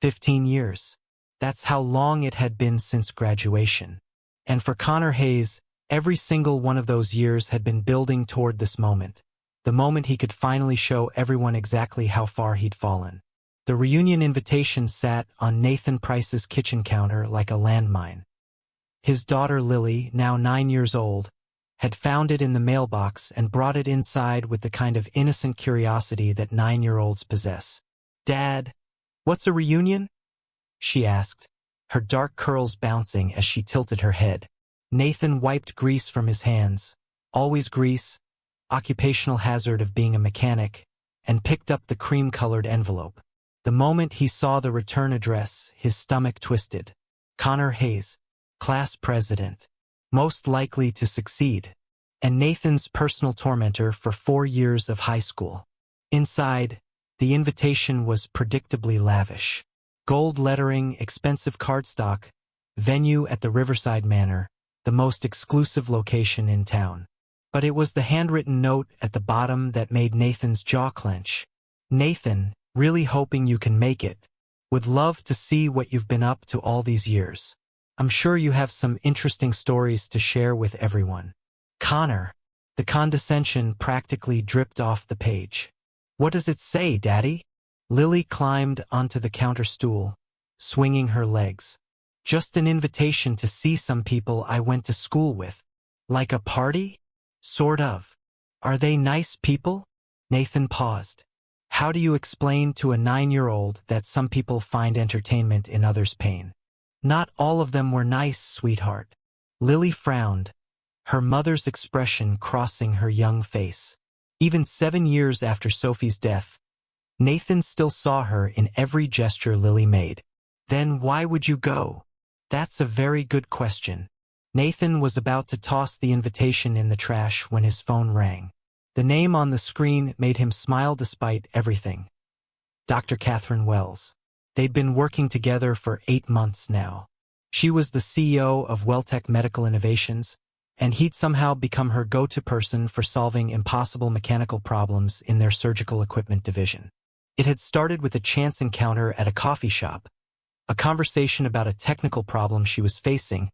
15 years. That's how long it had been since graduation. And for Connor Hayes, every single one of those years had been building toward this moment. The moment he could finally show everyone exactly how far he'd fallen. The reunion invitation sat on Nathan Price's kitchen counter like a landmine. His daughter Lily, now 9 years old, had found it in the mailbox and brought it inside with the kind of innocent curiosity that 9-year-olds possess. "Dad, what's a reunion?" she asked, her dark curls bouncing as she tilted her head. Nathan wiped grease from his hands, always grease, occupational hazard of being a mechanic, and picked up the cream-colored envelope. The moment he saw the return address, his stomach twisted. Connor Hayes, class president, most likely to succeed, and Nathan's personal tormentor for 4 years of high school. Inside, the invitation was predictably lavish. Gold lettering, expensive cardstock, venue at the Riverside Manor, the most exclusive location in town. But it was the handwritten note at the bottom that made Nathan's jaw clench. "Nathan, really hoping you can make it. Would love to see what you've been up to all these years. I'm sure you have some interesting stories to share with everyone." Connor. The condescension practically dripped off the page. "What does it say, Daddy?" Lily climbed onto the counter stool, swinging her legs. "Just an invitation to see some people I went to school with." "Like a party?" "Sort of." "Are they nice people?" Nathan paused. How do you explain to a 9-year-old that some people find entertainment in others' pain? "Not all of them were nice, sweetheart." Lily frowned, her mother's expression crossing her young face. Even 7 years after Sophie's death, Nathan still saw her in every gesture Lily made. "Then why would you go?" "That's a very good question." Nathan was about to toss the invitation in the trash when his phone rang. The name on the screen made him smile despite everything. Dr. Catherine Wells. They'd been working together for 8 months now. She was the CEO of Welltech Medical Innovations, and he'd somehow become her go-to person for solving impossible mechanical problems in their surgical equipment division. It had started with a chance encounter at a coffee shop, a conversation about a technical problem she was facing,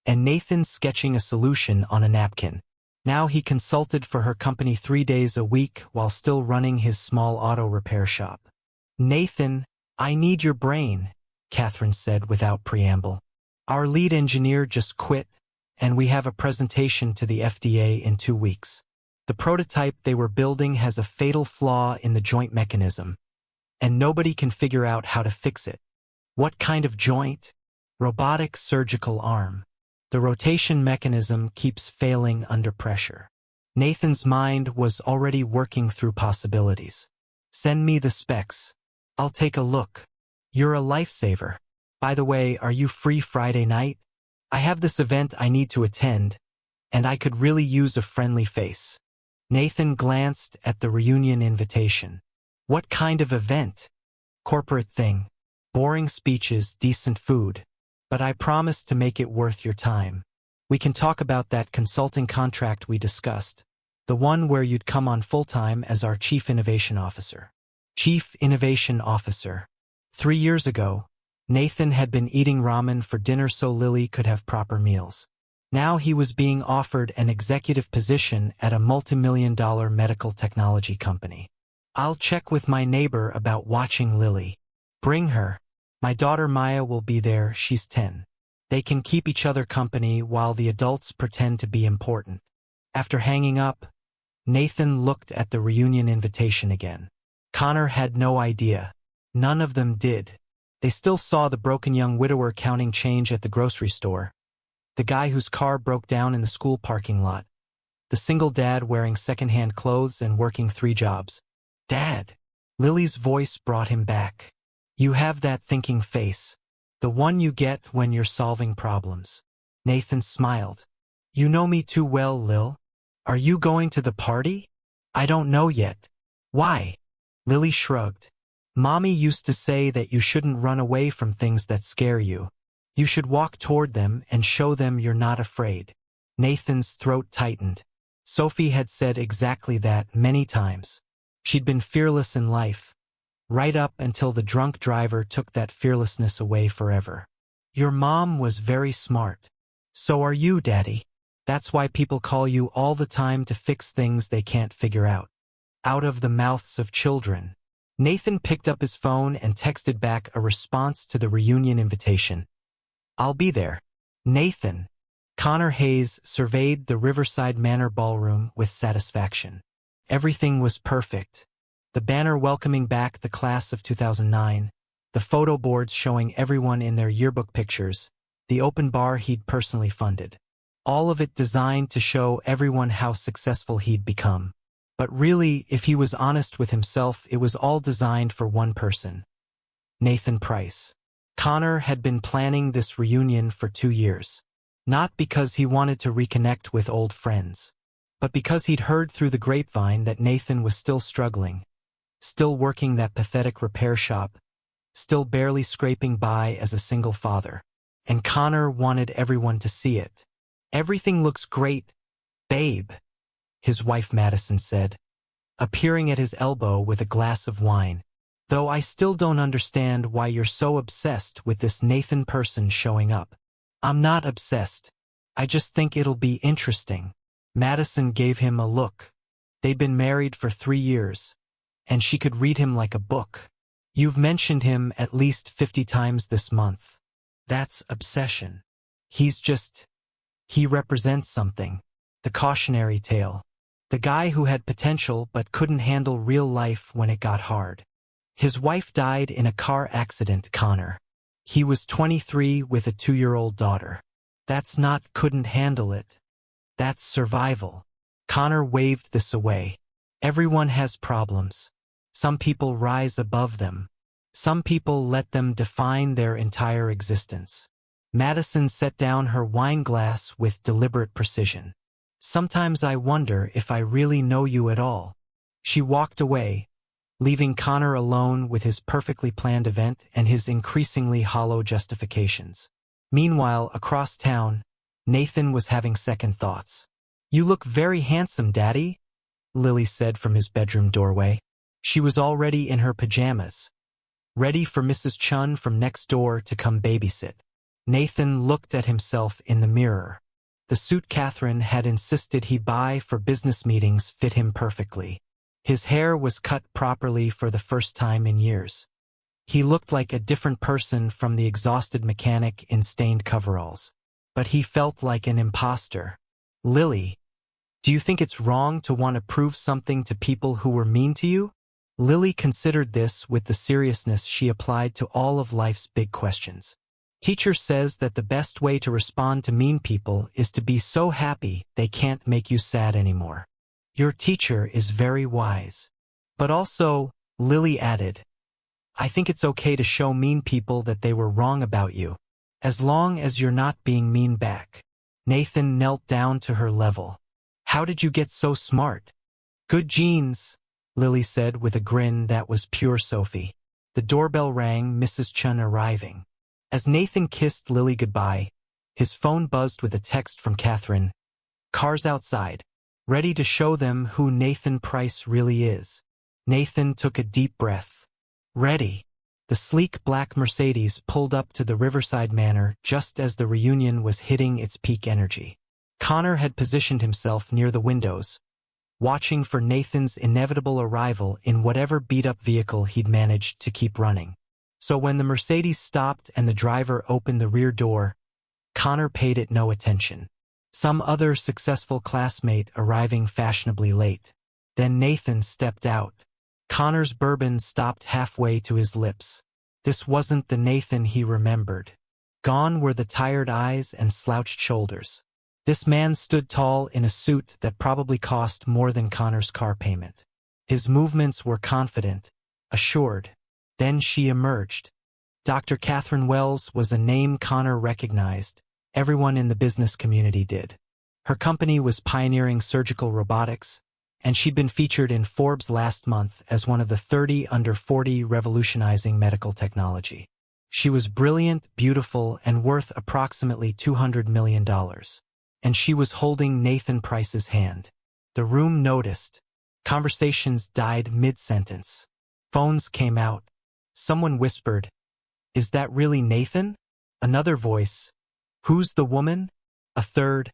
and Nathan sketching a solution on a napkin. Now he consulted for her company 3 days a week while still running his small auto repair shop. "Nathan, I need your brain," Catherine said without preamble. "Our lead engineer just quit, and we have a presentation to the FDA in 2 weeks. The prototype they were building has a fatal flaw in the joint mechanism, and nobody can figure out how to fix it." "What kind of joint?" "Robotic surgical arm. The rotation mechanism keeps failing under pressure." Nathan's mind was already working through possibilities. "Send me the specs. I'll take a look." "You're a lifesaver. By the way, are you free Friday night? I have this event I need to attend, and I could really use a friendly face." Nathan glanced at the reunion invitation. "What kind of event?" "Corporate thing. Boring speeches, decent food. But I promise to make it worth your time. We can talk about that consulting contract we discussed, the one where you'd come on full-time as our Chief Innovation Officer." Chief Innovation Officer. 3 years ago, Nathan had been eating ramen for dinner so Lily could have proper meals. Now he was being offered an executive position at a multi-million-dollar medical technology company. "I'll check with my neighbor about watching Lily. Bring her. My daughter Maya will be there, she's 10. They can keep each other company while the adults pretend to be important." After hanging up, Nathan looked at the reunion invitation again. Connor had no idea. None of them did. They still saw the broken young widower counting change at the grocery store, the guy whose car broke down in the school parking lot, the single dad wearing second-hand clothes and working 3 jobs. "Dad." Lily's voice brought him back. "You have that thinking face, the one you get when you're solving problems." Nathan smiled. "You know me too well, Lil. Are you going to the party?" "I don't know yet." "Why?" Lily shrugged. "Mommy used to say that you shouldn't run away from things that scare you. You should walk toward them and show them you're not afraid." Nathan's throat tightened. Sophie had said exactly that many times. She'd been fearless in life, right up until the drunk driver took that fearlessness away forever. Your mom was very smart. So are you, Daddy. That's why people call you all the time to fix things they can't figure out. Out of the mouths of children. Nathan picked up his phone and texted back a response to the reunion invitation. I'll be there. Nathan. Connor Hayes surveyed the Riverside Manor ballroom with satisfaction. Everything was perfect. The banner welcoming back the class of 2009, the photo boards showing everyone in their yearbook pictures, the open bar he'd personally funded. All of it designed to show everyone how successful he'd become. But really, if he was honest with himself, it was all designed for one person. Nathan Price. Connor had been planning this reunion for 2 years. Not because he wanted to reconnect with old friends, but because he'd heard through the grapevine that Nathan was still struggling, still working that pathetic repair shop, still barely scraping by as a single father. And Connor wanted everyone to see it. Everything looks great, babe, his wife Madison said, appearing at his elbow with a glass of wine. Though I still don't understand why you're so obsessed with this Nathan person showing up. I'm not obsessed. I just think it'll be interesting. Madison gave him a look. They'd been married for 3 years, and she could read him like a book. You've mentioned him at least 50 times this month. That's obsession. He represents something. The cautionary tale. The guy who had potential but couldn't handle real life when it got hard. His wife died in a car accident, Connor. He was 23 with a 2-year-old daughter. That's not couldn't handle it. That's survival. Connor waved this away. Everyone has problems. Some people rise above them. Some people let them define their entire existence. Madison set down her wine glass with deliberate precision. Sometimes I wonder if I really know you at all. She walked away, leaving Connor alone with his perfectly planned event and his increasingly hollow justifications. Meanwhile, across town, Nathan was having second thoughts. You look very handsome, Daddy, Lily said from his bedroom doorway. She was already in her pajamas, ready for Mrs. Chun from next door to come babysit. Nathan looked at himself in the mirror. The suit Catherine had insisted he buy for business meetings fit him perfectly. His hair was cut properly for the first time in years. He looked like a different person from the exhausted mechanic in stained coveralls. But he felt like an imposter. Lily, do you think it's wrong to want to prove something to people who were mean to you? Lily considered this with the seriousness she applied to all of life's big questions. Teacher says that the best way to respond to mean people is to be so happy they can't make you sad anymore. Your teacher is very wise. But also, Lily added, I think it's okay to show mean people that they were wrong about you, as long as you're not being mean back. Nathan knelt down to her level. How did you get so smart? Good genes, Lily said with a grin that was pure Sophie. The doorbell rang, Mrs. Chun arriving. As Nathan kissed Lily goodbye, his phone buzzed with a text from Catherine. Cars outside, ready to show them who Nathan Price really is. Nathan took a deep breath. Ready. The sleek black Mercedes pulled up to the Riverside Manor just as the reunion was hitting its peak energy. Connor had positioned himself near the windows, watching for Nathan's inevitable arrival in whatever beat-up vehicle he'd managed to keep running. So when the Mercedes stopped and the driver opened the rear door, Connor paid it no attention. Some other successful classmate arriving fashionably late. Then Nathan stepped out. Connor's bourbon stopped halfway to his lips. This wasn't the Nathan he remembered. Gone were the tired eyes and slouched shoulders. This man stood tall in a suit that probably cost more than Connor's car payment. His movements were confident, assured. Then she emerged. Dr. Catherine Wells was a name Connor recognized. Everyone in the business community did. Her company was pioneering surgical robotics, and she'd been featured in Forbes last month as one of the 30 under 40 revolutionizing medical technology. She was brilliant, beautiful, and worth approximately $200 million. And she was holding Nathan Price's hand. The room noticed. Conversations died mid-sentence. Phones came out. Someone whispered, "Is that really Nathan?" Another voice, "Who's the woman?" A third,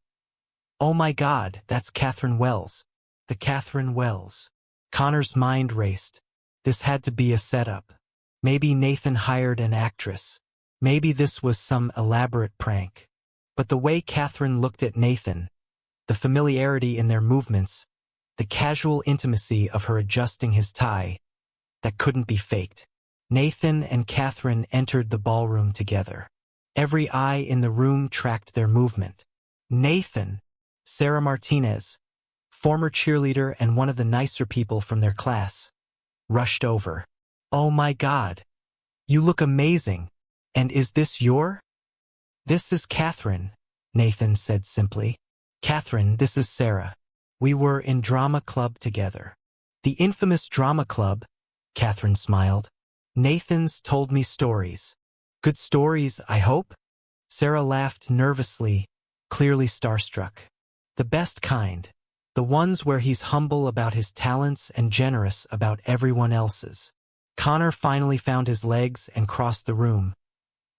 "Oh my God, that's Catherine Wells." The Catherine Wells. Connor's mind raced. This had to be a setup. Maybe Nathan hired an actress. Maybe this was some elaborate prank. But the way Catherine looked at Nathan, the familiarity in their movements, the casual intimacy of her adjusting his tie, that couldn't be faked. Nathan and Catherine entered the ballroom together. Every eye in the room tracked their movement. Nathan, Sarah Martinez, former cheerleader and one of the nicer people from their class, rushed over. "Oh my God, you look amazing. And is this your?" "This is Catherine," Nathan said simply. "Catherine, this is Sarah. We were in drama club together." "The infamous drama club," Catherine smiled. "Nathan's told me stories." "Good stories, I hope?" Sarah laughed nervously, clearly starstruck. "The best kind. The ones where he's humble about his talents and generous about everyone else's." Connor finally found his legs and crossed the room,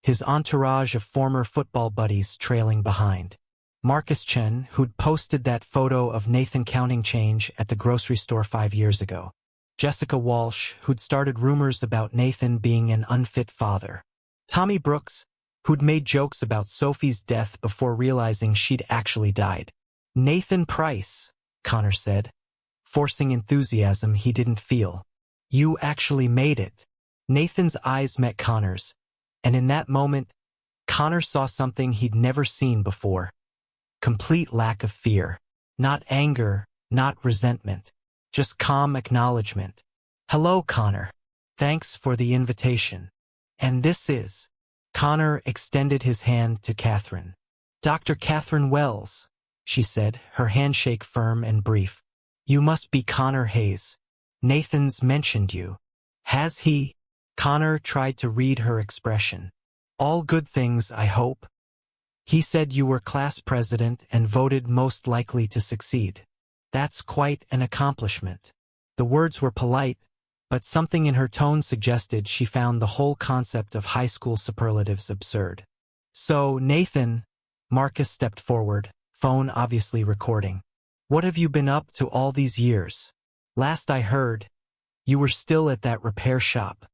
his entourage of former football buddies trailing behind. Marcus Chen, who'd posted that photo of Nathan counting change at the grocery store 5 years ago. Jessica Walsh, who'd started rumors about Nathan being an unfit father. Tommy Brooks, who'd made jokes about Sophie's death before realizing she'd actually died. "Nathan Price," Connor said, forcing enthusiasm he didn't feel. "You actually made it." Nathan's eyes met Connor's, and in that moment, Connor saw something he'd never seen before. Complete lack of fear. Not anger, not resentment. Just calm acknowledgement. "Hello, Connor. Thanks for the invitation. And this is..." Connor extended his hand to Catherine. "Dr. Catherine Wells," she said, her handshake firm and brief. "You must be Connor Hayes. Nathan's mentioned you." "Has he?" Connor tried to read her expression. "All good things, I hope." "He said you were class president and voted most likely to succeed." "That's quite an accomplishment." The words were polite, but something in her tone suggested she found the whole concept of high school superlatives absurd. "So, Nathan," Marcus stepped forward, phone obviously recording. "What have you been up to all these years? Last I heard, you were still at that repair shop."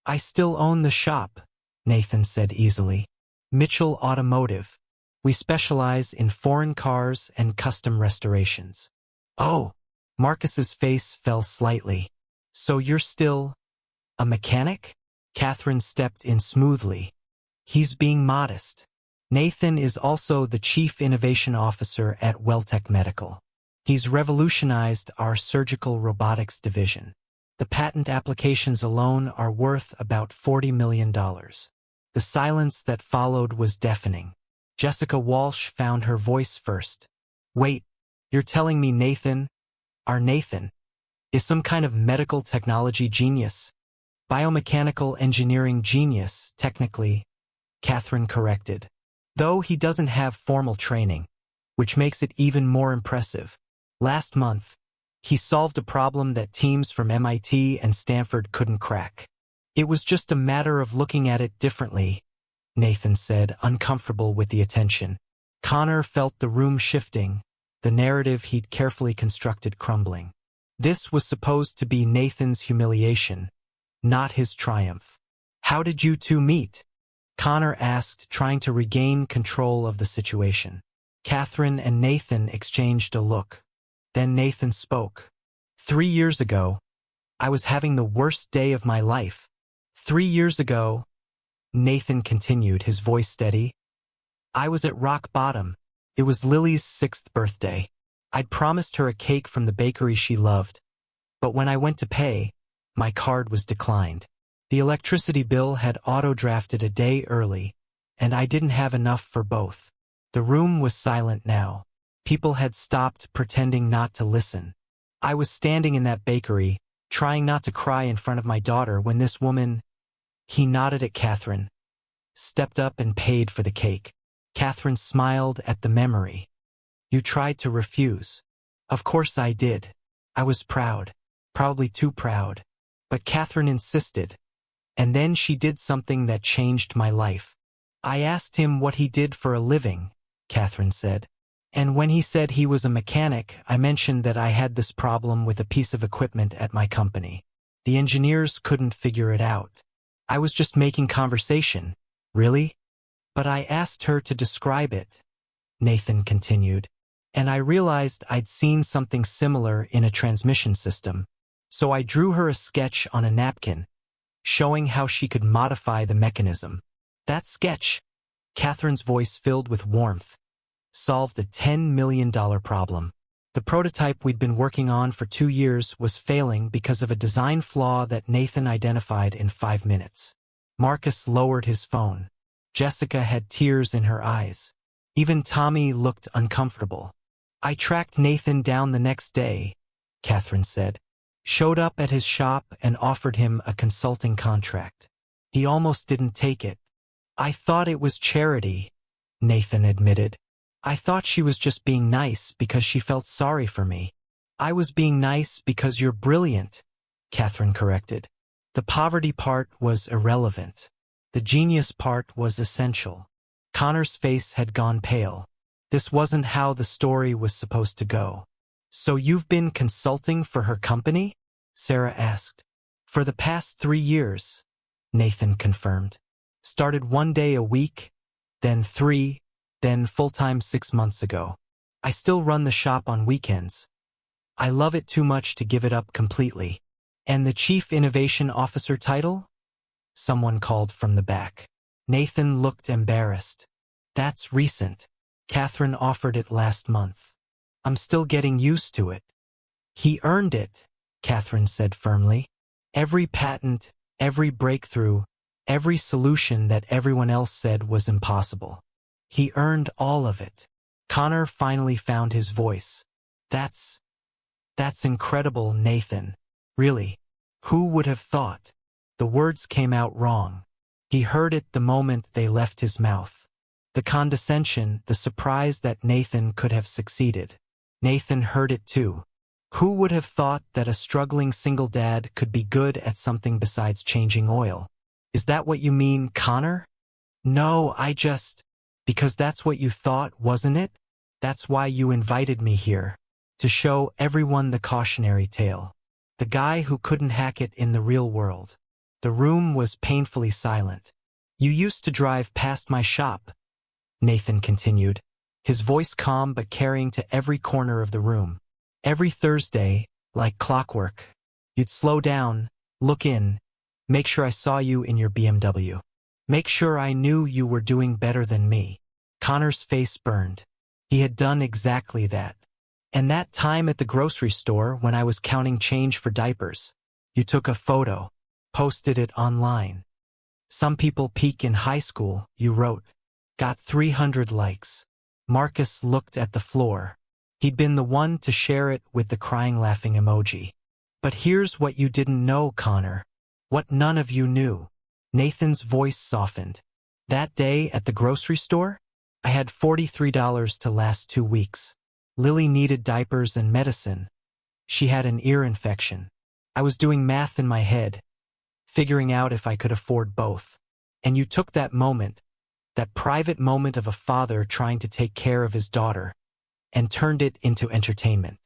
"I still own the shop," Nathan said easily. "Mitchell Automotive. We specialize in foreign cars and custom restorations." "Oh." Marcus's face fell slightly. "So you're still a mechanic?" Catherine stepped in smoothly. "He's being modest. Nathan is also the Chief Innovation Officer at Welltech Medical. He's revolutionized our surgical robotics division. The patent applications alone are worth about $40 million. The silence that followed was deafening. Jessica Walsh found her voice first. "Wait, you're telling me Nathan, our Nathan, is some kind of medical technology genius? Biomechanical engineering genius, technically," Catherine corrected. "Though he doesn't have formal training, which makes it even more impressive. Last month, he solved a problem that teams from MIT and Stanford couldn't crack. It was just a matter of looking at it differently," Nathan said, uncomfortable with the attention. Connor felt the room shifting, the narrative he'd carefully constructed crumbling. This was supposed to be Nathan's humiliation, not his triumph. "How did you two meet?" Connor asked, trying to regain control of the situation. Catherine and Nathan exchanged a look. Then Nathan spoke. 3 years ago, I was having the worst day of my life. 3 years ago," Nathan continued, his voice steady, "I was at rock bottom. It was Lily's 6th birthday. I'd promised her a cake from the bakery she loved. But when I went to pay, my card was declined. The electricity bill had auto-drafted a day early, and I didn't have enough for both." The room was silent now. People had stopped pretending not to listen. "I was standing in that bakery, trying not to cry in front of my daughter when this woman," he nodded at Catherine, "stepped up and paid for the cake." Catherine smiled at the memory. "You tried to refuse." "Of course I did. I was proud. Probably too proud. But Catherine insisted, and then she did something that changed my life. I asked him what he did for a living, Catherine said. And when he said he was a mechanic, I mentioned that I had this problem with a piece of equipment at my company. The engineers couldn't figure it out. I was just making conversation. Really? But I asked her to describe it, Nathan continued, and I realized I'd seen something similar in a transmission system. So I drew her a sketch on a napkin, showing how she could modify the mechanism. That sketch, Catherine's voice filled with warmth, solved a $10 million problem. The prototype we'd been working on for 2 years was failing because of a design flaw that Nathan identified in 5 minutes. Marcus lowered his phone. Jessica had tears in her eyes. Even Tommy looked uncomfortable. I tracked Nathan down the next day, Catherine said. Showed up at his shop and offered him a consulting contract. He almost didn't take it. I thought it was charity, Nathan admitted. I thought she was just being nice because she felt sorry for me. I was being nice because you're brilliant, Catherine corrected. The poverty part was irrelevant. The genius part was essential. Connor's face had gone pale. This wasn't how the story was supposed to go. So you've been consulting for her company? Sarah asked. For the past 3 years, Nathan confirmed. Started 1 day a week, then 3, then full-time 6 months ago. I still run the shop on weekends. I love it too much to give it up completely. And the Chief Innovation Officer title? Someone called from the back. Nathan looked embarrassed. That's recent. Catherine offered it last month. I'm still getting used to it. He earned it, Catherine said firmly. Every patent, every breakthrough, every solution that everyone else said was impossible. He earned all of it. Connor finally found his voice. That's incredible, Nathan. Really. Who would have thought? The words came out wrong. He heard it the moment they left his mouth. The condescension, the surprise that Nathan could have succeeded. Nathan heard it too. Who would have thought that a struggling single dad could be good at something besides changing oil? Is that what you mean, Connor? No, because that's what you thought, wasn't it? That's why you invited me here. To show everyone the cautionary tale. The guy who couldn't hack it in the real world. The room was painfully silent. You used to drive past my shop, Nathan continued, his voice calm but carrying to every corner of the room. Every Thursday, like clockwork, you'd slow down, look in, make sure I saw you in your BMW. Make sure I knew you were doing better than me. Connor's face burned. He had done exactly that. And that time at the grocery store when I was counting change for diapers, you took a photo, posted it online. Some people peak in high school, you wrote. Got 300 likes. Marcus looked at the floor. He'd been the one to share it with the crying laughing emoji. But here's what you didn't know, Connor. What none of you knew. Nathan's voice softened. That day at the grocery store, I had $43 to last 2 weeks. Lily needed diapers and medicine. She had an ear infection. I was doing math in my head, figuring out if I could afford both. And you took that moment, that private moment of a father trying to take care of his daughter, and turned it into entertainment.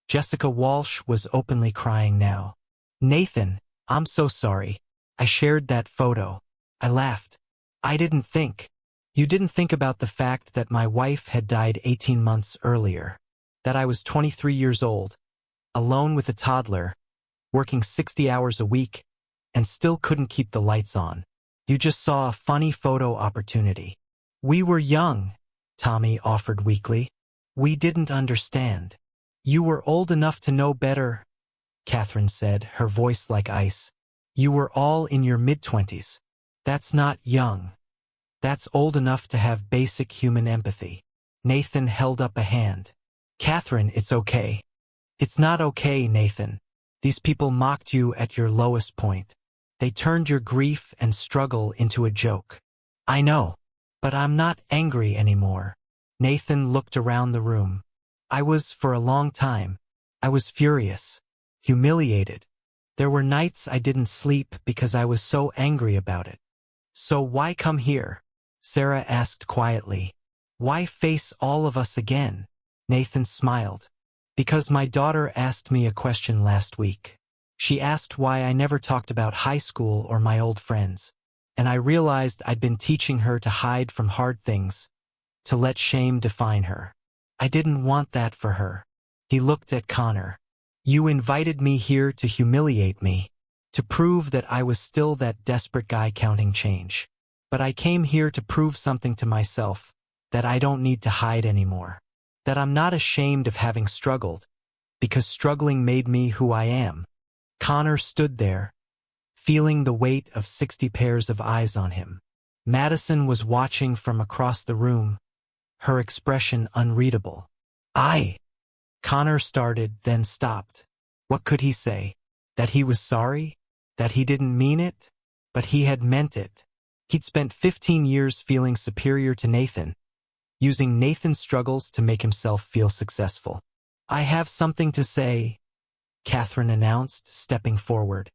Jessica Walsh was openly crying now. Nathan, I'm so sorry. I shared that photo. I laughed. I didn't think. You didn't think about the fact that my wife had died 18 months earlier. That I was 23 years old, alone with a toddler, working 60 hours a week, and still couldn't keep the lights on. You just saw a funny photo opportunity. We were young, Tommy offered weakly. We didn't understand. You were old enough to know better, Catherine said, her voice like ice. You were all in your mid-20s. That's not young. That's old enough to have basic human empathy. Nathan held up a hand. Catherine, it's okay. It's not okay, Nathan. These people mocked you at your lowest point. They turned your grief and struggle into a joke. I know, but I'm not angry anymore. Nathan looked around the room. For a long time, I was furious, humiliated. There were nights I didn't sleep because I was so angry about it. So why come here? Sarah asked quietly. Why face all of us again? Nathan smiled. Because my daughter asked me a question last week. She asked why I never talked about high school or my old friends. And I realized I'd been teaching her to hide from hard things, to let shame define her. I didn't want that for her. He looked at Connor. You invited me here to humiliate me, to prove that I was still that desperate guy counting change. But I came here to prove something to myself, that I don't need to hide anymore. That I'm not ashamed of having struggled, because struggling made me who I am. Connor stood there, feeling the weight of 60 pairs of eyes on him. Madison was watching from across the room, her expression unreadable. Connor started, then stopped. What could he say? That he was sorry? That he didn't mean it? But he had meant it. He'd spent 15 years feeling superior to Nathan, using Nathan's struggles to make himself feel successful. I have something to say, Catherine announced, stepping forward.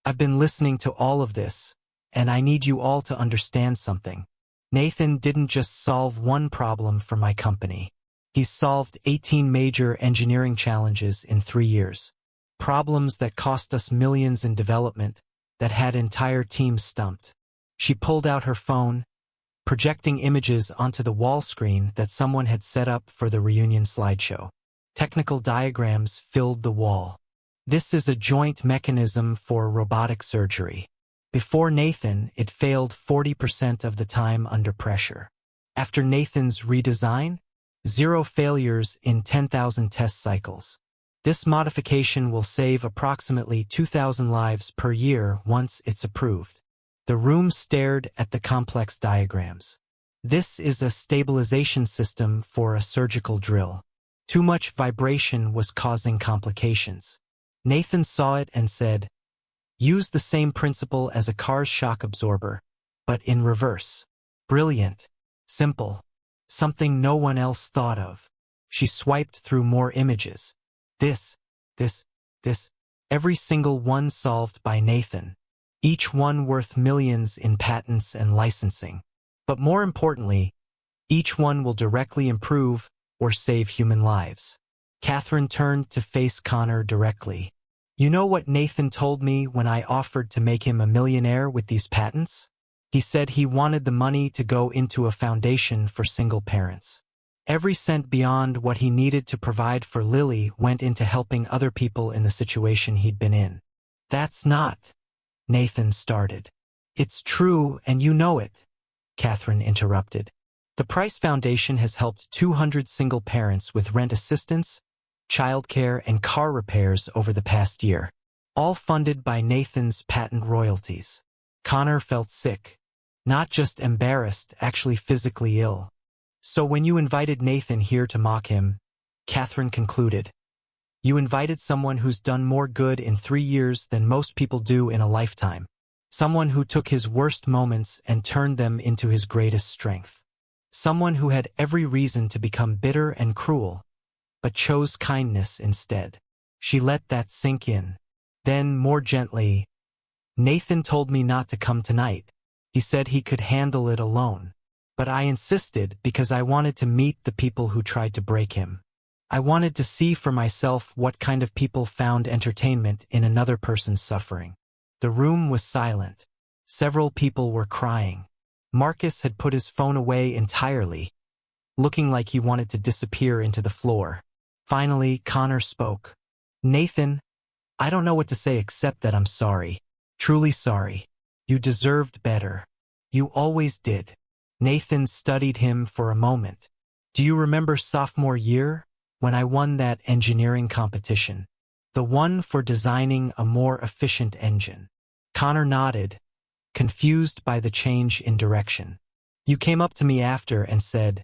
I've been listening to all of this, and I need you all to understand something. Nathan didn't just solve one problem for my company. He solved 18 major engineering challenges in 3 years. Problems that cost us millions in development, that had entire teams stumped. She pulled out her phone, projecting images onto the wall screen that someone had set up for the reunion slideshow. Technical diagrams filled the wall. This is a joint mechanism for robotic surgery. Before Nathan, it failed 40% of the time under pressure. After Nathan's redesign, 0 failures in 10,000 test cycles. This modification will save approximately 2,000 lives per year once it's approved. The room stared at the complex diagrams. This is a stabilization system for a surgical drill. Too much vibration was causing complications. Nathan saw it and said, use the same principle as a car's shock absorber, but in reverse. Brilliant. Simple. Something no one else thought of. She swiped through more images. This. Every single one solved by Nathan. Each one worth millions in patents and licensing. But more importantly, each one will directly improve or save human lives. Catherine turned to face Connor directly. You know what Nathan told me when I offered to make him a millionaire with these patents? He said he wanted the money to go into a foundation for single parents. Every cent beyond what he needed to provide for Lily went into helping other people in the situation he'd been in. That's not, Nathan started. It's true, and you know it, Catherine interrupted. The Price Foundation has helped 200 single parents with rent assistance, childcare, and car repairs over the past year, all funded by Nathan's patent royalties. Connor felt sick. Not just embarrassed, actually physically ill. So when you invited Nathan here to mock him, Catherine concluded, you invited someone who's done more good in 3 years than most people do in a lifetime. Someone who took his worst moments and turned them into his greatest strength. Someone who had every reason to become bitter and cruel, but chose kindness instead. She let that sink in. Then, more gently, Nathan told me not to come tonight. He said he could handle it alone. But I insisted because I wanted to meet the people who tried to break him. I wanted to see for myself what kind of people found entertainment in another person's suffering. The room was silent. Several people were crying. Marcus had put his phone away entirely, looking like he wanted to disappear into the floor. Finally, Connor spoke. Nathan, I don't know what to say except that I'm sorry. Truly sorry. You deserved better. You always did. Nathan studied him for a moment. Do you remember sophomore year, when I won that engineering competition? The one for designing a more efficient engine. Connor nodded, confused by the change in direction. You came up to me after and said,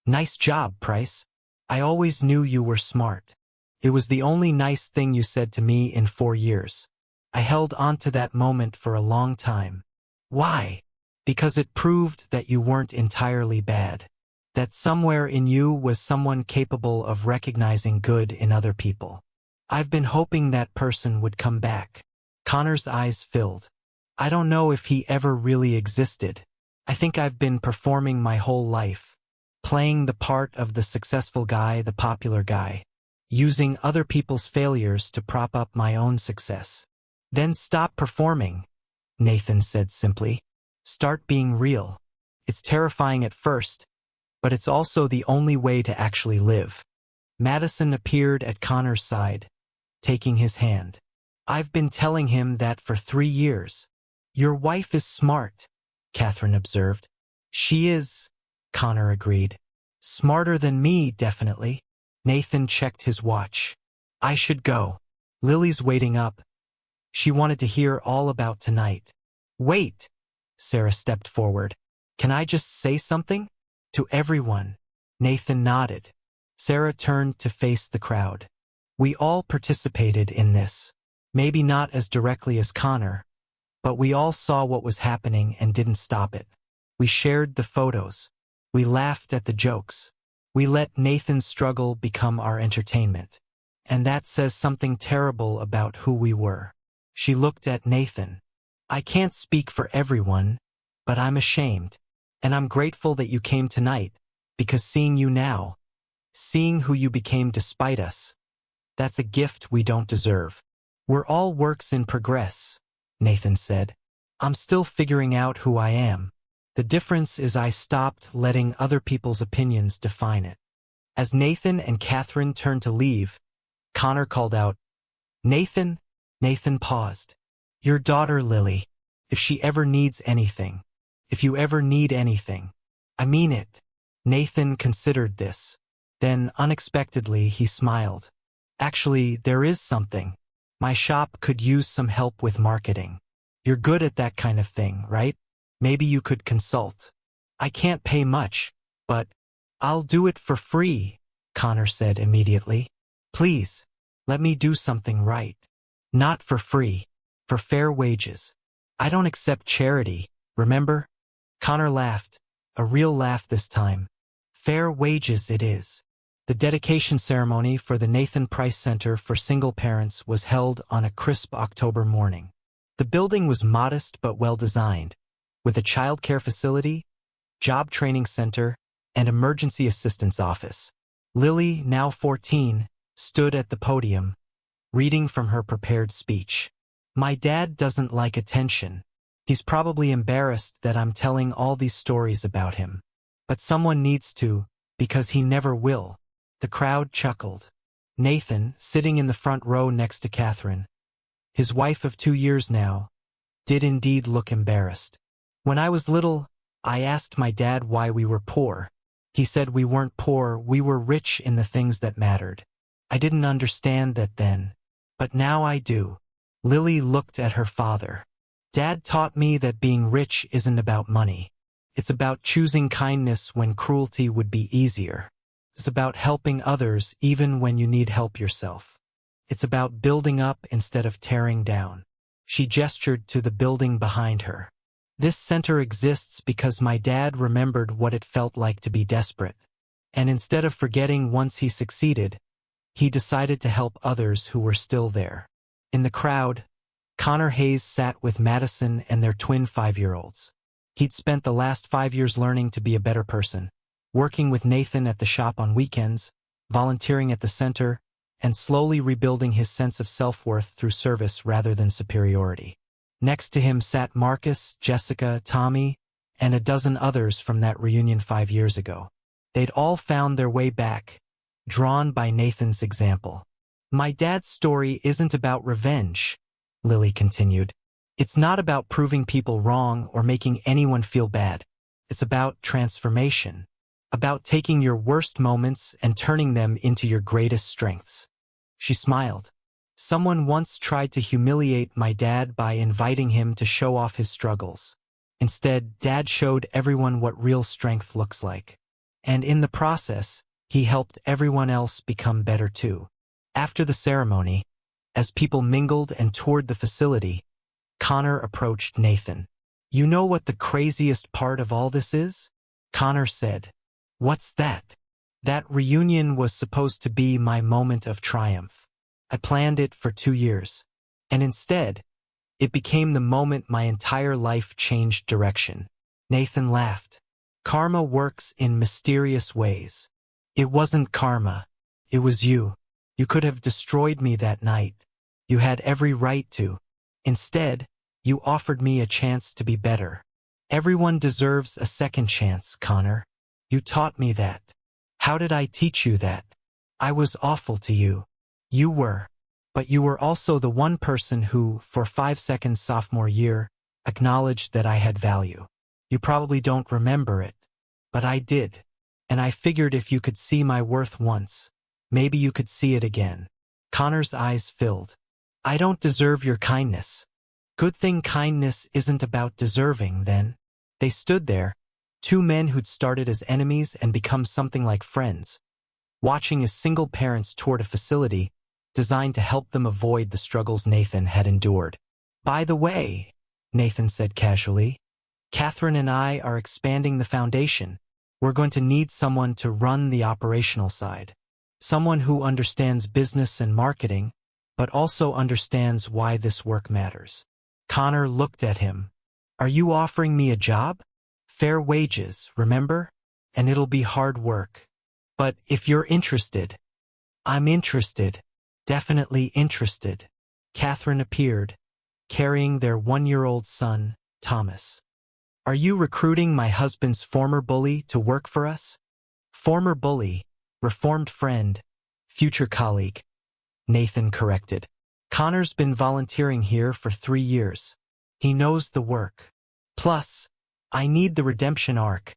nice job, Price. I always knew you were smart. It was the only nice thing you said to me in 4 years. I held on to that moment for a long time. Why? Because it proved that you weren't entirely bad. That somewhere in you was someone capable of recognizing good in other people. I've been hoping that person would come back. Connor's eyes filled. I don't know if he ever really existed. I think I've been performing my whole life, playing the part of the successful guy, the popular guy, using other people's failures to prop up my own success. Then stop performing, Nathan said simply. Start being real. It's terrifying at first, but it's also the only way to actually live. Madison appeared at Connor's side, taking his hand. I've been telling him that for 3 years. Your wife is smart, Catherine observed. She is, Connor agreed. Smarter than me, definitely. Nathan checked his watch. I should go. Lily's waiting up. She wanted to hear all about tonight. Wait, Sarah stepped forward. Can I just say something? To everyone. Nathan nodded. Sarah turned to face the crowd. We all participated in this. Maybe not as directly as Connor, but we all saw what was happening and didn't stop it. We shared the photos. We laughed at the jokes. We let Nathan's struggle become our entertainment. And that says something terrible about who we were. She looked at Nathan. I can't speak for everyone, but I'm ashamed. And I'm grateful that you came tonight, because seeing you now, seeing who you became despite us, that's a gift we don't deserve. We're all works in progress, Nathan said. I'm still figuring out who I am. The difference is I stopped letting other people's opinions define it. As Nathan and Catherine turned to leave, Connor called out, Nathan? Nathan paused. Your daughter, Lily. If she ever needs anything. If you ever need anything. I mean it. Nathan considered this. Then, unexpectedly, he smiled. Actually, there is something. My shop could use some help with marketing. You're good at that kind of thing, right? Maybe you could consult. I can't pay much, but I'll do it for free, Connor said immediately. Please, let me do something right. Not for free, for fair wages. I don't accept charity, remember? Connor laughed, a real laugh this time. Fair wages it is. The dedication ceremony for the Nathan Price Center for Single Parents was held on a crisp October morning. The building was modest but well-designed, with a childcare facility, job training center, and emergency assistance office. Lily, now 14, stood at the podium, reading from her prepared speech. My dad doesn't like attention. He's probably embarrassed that I'm telling all these stories about him. But someone needs to, because he never will. The crowd chuckled. Nathan, sitting in the front row next to Catherine, his wife of 2 years now, did indeed look embarrassed. When I was little, I asked my dad why we were poor. He said we weren't poor, we were rich in the things that mattered. I didn't understand that then, but now I do. Lily looked at her father. Dad taught me that being rich isn't about money. It's about choosing kindness when cruelty would be easier. It's about helping others even when you need help yourself. It's about building up instead of tearing down. She gestured to the building behind her. This center exists because my dad remembered what it felt like to be desperate. And instead of forgetting once he succeeded, he decided to help others who were still there. In the crowd, Connor Hayes sat with Madison and their twin 5-year-olds. He'd spent the last 5 years learning to be a better person, working with Nathan at the shop on weekends, volunteering at the center, and slowly rebuilding his sense of self-worth through service rather than superiority. Next to him sat Marcus, Jessica, Tommy, and a dozen others from that reunion 5 years ago. They'd all found their way back, drawn by Nathan's example. My dad's story isn't about revenge, Lily continued. It's not about proving people wrong or making anyone feel bad. It's about transformation, about taking your worst moments and turning them into your greatest strengths. She smiled. Someone once tried to humiliate my dad by inviting him to show off his struggles. Instead, Dad showed everyone what real strength looks like. And in the process, he helped everyone else become better too. After the ceremony, as people mingled and toured the facility, Connor approached Nathan. You know what the craziest part of all this is? Connor said. What's that? That reunion was supposed to be my moment of triumph. I planned it for 2 years. And instead, It became the moment my entire life changed direction. Nathan laughed. Karma works in mysterious ways. It wasn't karma. It was you. You could have destroyed me that night. You had every right to. Instead, you offered me a chance to be better. Everyone deserves a second chance, Connor. You taught me that. How did I teach you that? I was awful to you. You were. But you were also the one person who, for 5 seconds sophomore year, acknowledged that I had value. You probably don't remember it, but I did. And I figured if you could see my worth once, maybe you could see it again. Connor's eyes filled. I don't deserve your kindness. Good thing kindness isn't about deserving, then. They stood there, two men who'd started as enemies and become something like friends, watching as single parents toured a facility designed to help them avoid the struggles Nathan had endured. By the way, Nathan said casually, Catherine and I are expanding the foundation. We're going to need someone to run the operational side. Someone who understands business and marketing, but also understands why this work matters. Connor looked at him. Are you offering me a job? Fair wages, remember? And it'll be hard work. But if you're interested, I'm interested. Definitely interested. Catherine appeared, carrying their 1-year-old son, Thomas. Are you recruiting my husband's former bully to work for us? Former bully, reformed friend, future colleague. Nathan corrected. Connor's been volunteering here for 3 years. He knows the work. Plus, I need the redemption arc,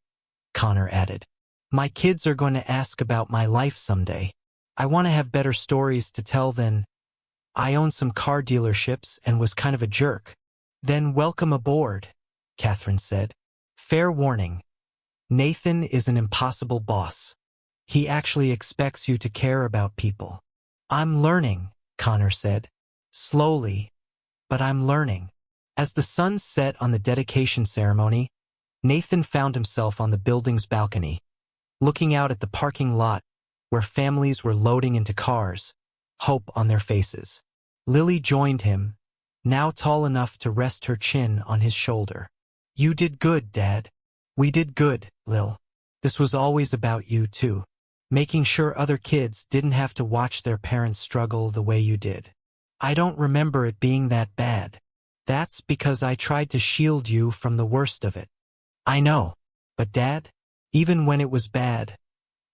Connor added. My kids are going to ask about my life someday. I want to have better stories to tell than, I own some car dealerships and was kind of a jerk. Then welcome aboard, Catherine said. Fair warning. Nathan is an impossible boss. He actually expects you to care about people. I'm learning, Connor said. Slowly, but I'm learning. As the sun set on the dedication ceremony, Nathan found himself on the building's balcony, looking out at the parking lot where families were loading into cars, hope on their faces. Lily joined him, now tall enough to rest her chin on his shoulder. You did good, Dad. We did good, Lil. This was always about you, too. Making sure other kids didn't have to watch their parents struggle the way you did. I don't remember it being that bad. That's because I tried to shield you from the worst of it. I know. But Dad, even when it was bad,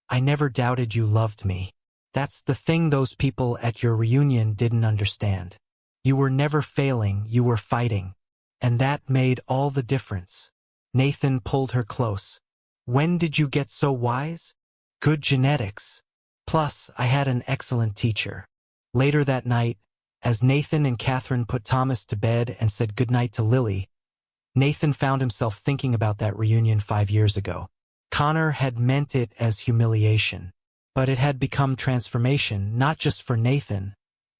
I never doubted you loved me. That's the thing those people at your reunion didn't understand. You were never failing, you were fighting. And that made all the difference. Nathan pulled her close. When did you get so wise? Good genetics. Plus, I had an excellent teacher. Later that night, as Nathan and Catherine put Thomas to bed and said goodnight to Lily, Nathan found himself thinking about that reunion 5 years ago. Connor had meant it as humiliation, but it had become transformation, not just for Nathan,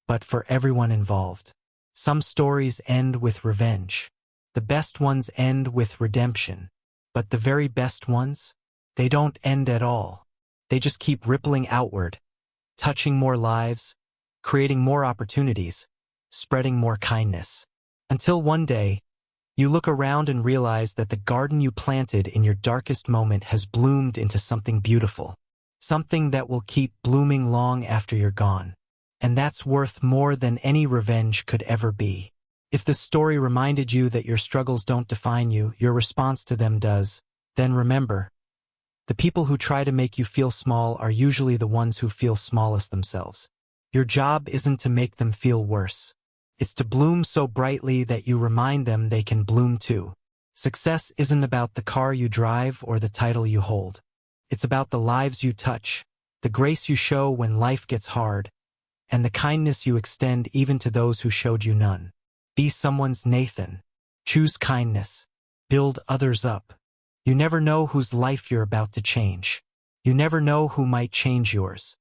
but for everyone involved. Some stories end with revenge. The best ones end with redemption. But the very best ones, they don't end at all. They just keep rippling outward, touching more lives, creating more opportunities, spreading more kindness. Until one day, you look around and realize that the garden you planted in your darkest moment has bloomed into something beautiful. Something that will keep blooming long after you're gone. And that's worth more than any revenge could ever be. If this story reminded you that your struggles don't define you, your response to them does, then remember, the people who try to make you feel small are usually the ones who feel smallest themselves. Your job isn't to make them feel worse. It's to bloom so brightly that you remind them they can bloom too. Success isn't about the car you drive or the title you hold. It's about the lives you touch, the grace you show when life gets hard, and the kindness you extend even to those who showed you none. Be someone's Nathan. Choose kindness. Build others up. You never know whose life you're about to change. You never know who might change yours.